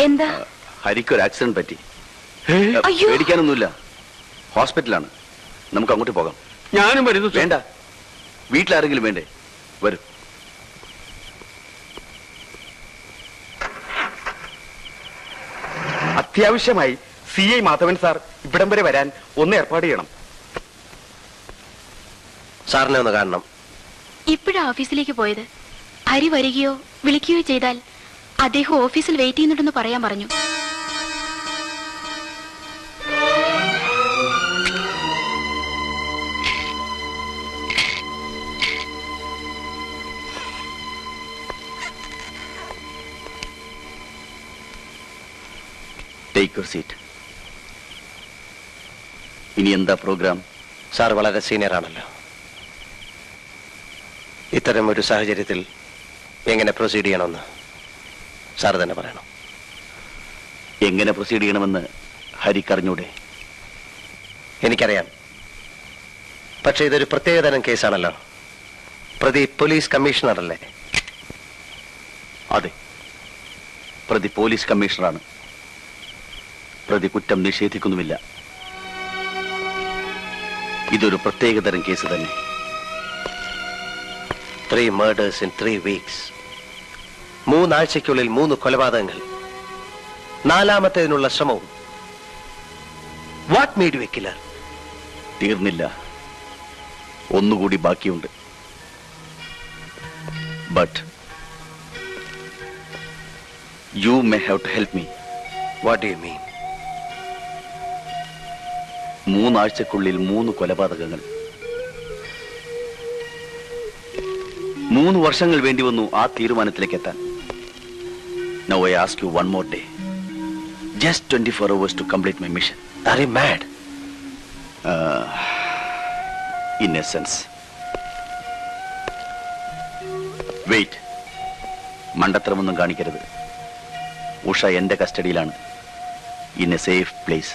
എന്താ? ഹരിക്കൊരു ആക്സിഡന്റ് പറ്റി. പേടിക്കാനൊന്നുമില്ല, ഹോസ്പിറ്റലാണ്. നമുക്ക് അങ്ങോട്ട് പോകാം. ഞാനും വരുന്നു. വേണ്ട, വീട്ടിലാരെങ്കിലും വേണ്ടേ? വരൂ. അത്യാവശ്യമായി CI മാധവൻ സാർ ഇവിടം വരെ വരാൻ ഒന്ന് ഏർപ്പാട് ചെയ്യണം. സാറിനെ ഒന്ന് കാണണം. ഇപ്പോഴാ ഓഫീസിലേക്ക് പോയത്. ഹരി വരികയോ വിളിക്കുകയോ ചെയ്താൽ അദ്ദേഹം ഓഫീസിൽ വെയിറ്റ് ചെയ്യുന്നുണ്ടെന്ന് പറയാൻ പറഞ്ഞു. Take your seat. ഇനി എന്താ പ്രോഗ്രാം? സാർ വളരെ സീനിയർ ആണല്ലോ. ഇത്തരം ഒരു സാഹചര്യത്തിൽ എങ്ങനെ പ്രൊസീഡ് ചെയ്യണമെന്ന് സാർ തന്നെ പറയണം. എങ്ങനെ പ്രൊസീഡ് ചെയ്യണമെന്ന് ഹരിക്കറിഞ്ഞൂടെ? എനിക്കറിയാം. പക്ഷേ ഇതൊരു പ്രത്യേകതരം കേസാണല്ലോ. പ്രതി പോലീസ് കമ്മീഷണർ അല്ലേ? അതെ, പ്രതി പോലീസ് കമ്മീഷണറാണ്. പ്രതി കുറ്റം നിഷേധിക്കുന്നുമില്ല. ഇതൊരു പ്രത്യേകതരം കേസ് തന്നെ. 3 murders in 3 weeks. 3 ആഴ്ചയ്ക്കുള്ളിൽ 3 കൊലപാതകങ്ങൾ. 4ാമത്തേതിനുള്ള ശ്രമവും. What made you a killer? തീർന്നില്ല, ഒന്നുകൂടി ബാക്കിയുണ്ട്. But you may have to help me. What do you mean? 3 ആഴ്ചക്കുള്ളിൽ 3 കൊലപാതകങ്ങൾ. 3 വർഷങ്ങൾ വേണ്ടി വന്നു ആ തീരുമാനത്തിലേക്ക് എത്താൻ. Now I ask you one more day. Just 24 hours to complete my mission. Are you mad? In a sense. Wait. മണ്ടത്തരമൊന്നും കാണിക്കരുത്. ഉഷ എന്റെ കസ്റ്റഡിയിലാണ്. In a safe place.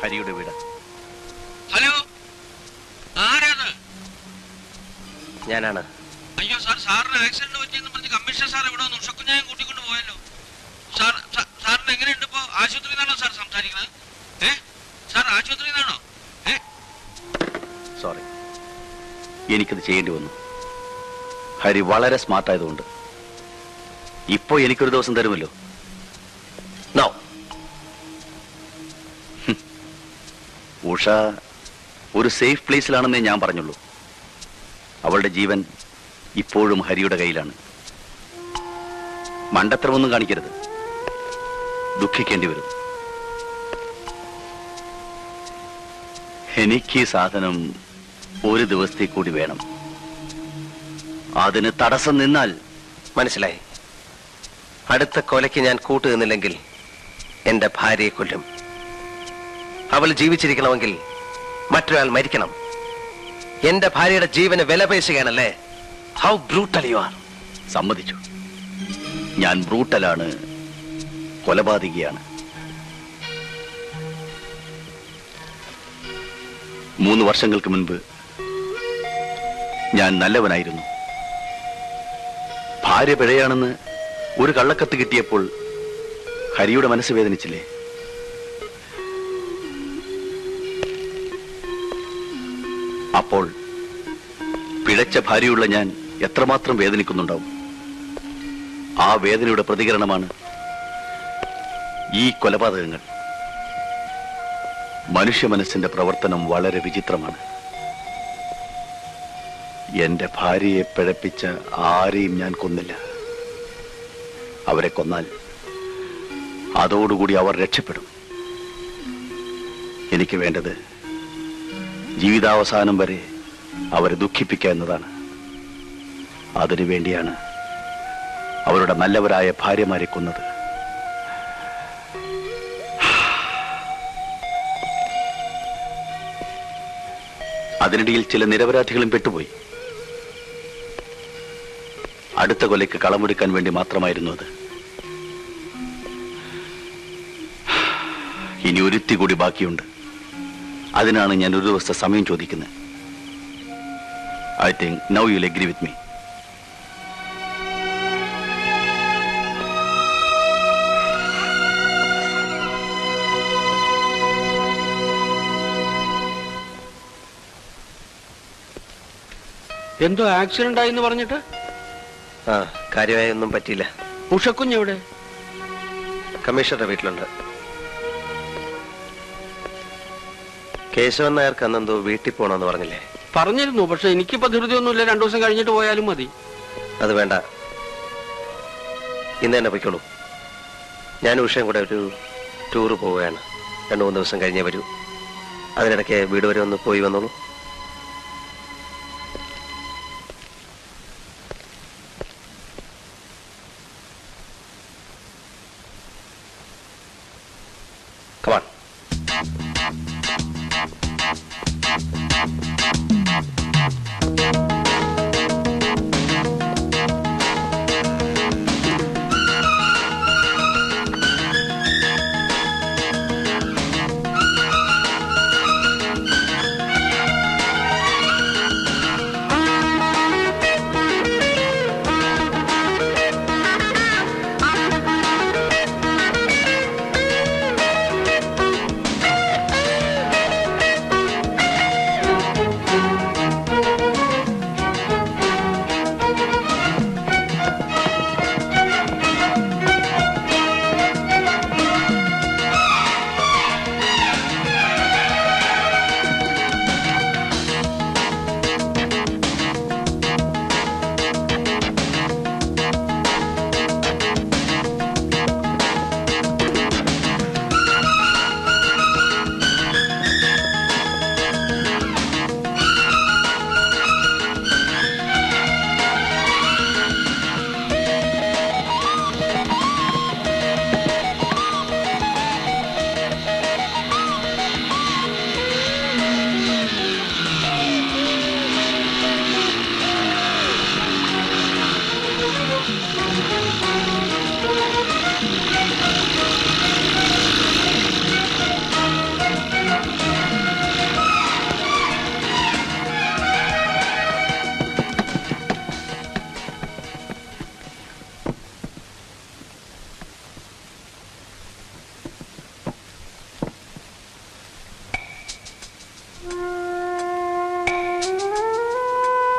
ഹരിയുടെ വീട്. ഹലോ, ആരാണ്? ഞാനാണ്. അയ്യോ സാർ, സാറിന് ആക്സിഡന്റ് പറ്റിയെന്ന് പറഞ്ഞ് കമ്മീഷണർ സാർ ഇവിടെ വന്നു ഉഷക്കുഞ്ഞായം കൂട്ടിക്കൊണ്ട് പോയല്ലോ. സാറിന് എങ്ങനെയുണ്ട് ഇപ്പോ? ആശുപത്രിയിൽ നിന്നാണോ സാർ സംസാരിക്കുന്നത്? സാർ ആശുപത്രിയിൽ നിന്നാണോ? സോറി, എനിക്കത് ചെയ്യേണ്ടി വന്നു. ഹരി വളരെ സ്മാർട്ടായതുകൊണ്ട്. ഇപ്പോ എനിക്കൊരു ദിവസം തരുമല്ലോ. നോ. ഉഷ ഒരു സേഫ് പ്ലേസിലാണെന്നേ ഞാൻ പറഞ്ഞുള്ളൂ. അവളുടെ ജീവൻ ഇപ്പോഴും ഹരിയുടെ കയ്യിലാണ്. മണ്ടത്തരമൊന്നും കാണിക്കരുത്, ദുഃഖിക്കേണ്ടി വരും. എനിക്ക് ഈ സാധനം ഒരു ദിവസത്തേക്ക് കൂടി വേണം. അതിന് തടസ്സം നിന്നാൽ മനസ്സിലായി. അടുത്ത കൊലയ്ക്ക് ഞാൻ കൂട്ടുനിന്നില്ലെങ്കിൽ എന്റെ ഭാര്യയെ കൊല്ലും. അവൾ ജീവിച്ചിരിക്കണമെങ്കിൽ മറ്റൊരാൾ മരിക്കണം. എന്റെ ഭാര്യയുടെ ജീവന് വില പേശുകയാണല്ലേ? How brutal you are. സമ്മതിച്ചു, ഞാൻ ബ്രൂട്ടലാണ്, കൊലപാതകിയാണ്. 3 വർഷങ്ങൾക്ക് മുൻപ് ഞാൻ നല്ലവനായിരുന്നു. ഭാര്യ പിഴയാണെന്ന് ഒരു കള്ളക്കത്ത് കിട്ടിയപ്പോൾ ഹരിയുടെ മനസ്സ് വേദനിച്ചില്ലേ? അപ്പോൾ പിഴച്ച ഭാര്യയുള്ള ഞാൻ എത്രമാത്രം വേദനിക്കുന്നുണ്ടാവും. ആ വേദനയുടെ പ്രതികരണമാണ് ഈ കൊലപാതകങ്ങൾ. മനുഷ്യ മനസ്സിന്റെ പ്രവർത്തനം വളരെ വിചിത്രമാണ്. എന്റെ ഭാര്യയെ പിഴപ്പിച്ച ആരെയും ഞാൻ കൊന്നില്ല. അവരെ കൊന്നാൽ അതോടുകൂടി അവർ രക്ഷപ്പെടും. എനിക്ക് വേണ്ടത് ജീവിതാവസാനം വരെ അവരെ ദുഃഖിപ്പിക്കുക എന്നതാണ്. അതിനുവേണ്ടിയാണ് അവരുടെ നല്ലവരായ ഭാര്യമാരെ കൊന്നത്. അതിനിടയിൽ ചില നിരപരാധികളും പെട്ടുപോയി. അടുത്ത കൊലയ്ക്ക് കളമൊരുക്കാൻ വേണ്ടി മാത്രമായിരുന്നു അത്. ഇനി ഒരുത്തി കൂടി ബാക്കിയുണ്ട്. അതിനാണ് ഞാൻ ഒരു ദിവസത്തെ സമയം ചോദിക്കുന്നത്. I think now you will agree with me. എന്തോ ആക്സിഡന്റ് ആയി എന്ന് പറഞ്ഞിട്ട്? ആ, കാര്യമായി ഒന്നും പറ്റിയില്ല. ഉഷക്കുഞ്ഞെവിടെ? കമ്മീഷണറുടെ വീട്ടിലുണ്ട്. കേശവൻ നായർക്ക് അന്നെന്തോ വീട്ടിൽ പോകണമെന്ന് പറഞ്ഞില്ലേ? പറഞ്ഞിരുന്നു, പക്ഷെ എനിക്കിപ്പോ ധൃതിയൊന്നുമില്ല. 2 ദിവസം കഴിഞ്ഞിട്ട് പോയാലും മതി. അത് വേണ്ട, ഇന്ന് തന്നെ പൊയ്ക്കോളൂ. ഞാൻ ഉഷയും കൂടെ ഒരു ടൂറ് പോവുകയാണ്. 2-3 ദിവസം കഴിഞ്ഞേ വരൂ. അതിനിടയ്ക്ക് വീട് വരെ ഒന്ന് പോയി വന്നോളൂ. Come on.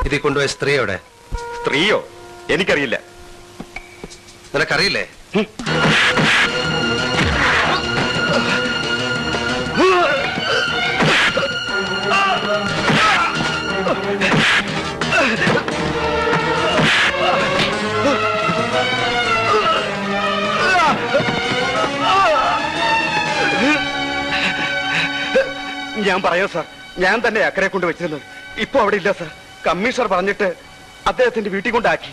ഇതിൽ കൊണ്ടുപോയ സ്ത്രീ എവിടെ? സ്ത്രീയോ? എനിക്കറിയില്ല. നിനക്കറിയില്ലേ? ഞാൻ പറയാം സാർ, ഞാൻ തന്നെ അക്കരെ കൊണ്ട് വെച്ചിരുന്നത്. ഇപ്പൊ അവിടെ ഇല്ല സാർ. കമ്മീഷണർ പറഞ്ഞിട്ട് അദ്ദേഹത്തിന്റെ വീട്ടിൽ കൊണ്ടാക്കി.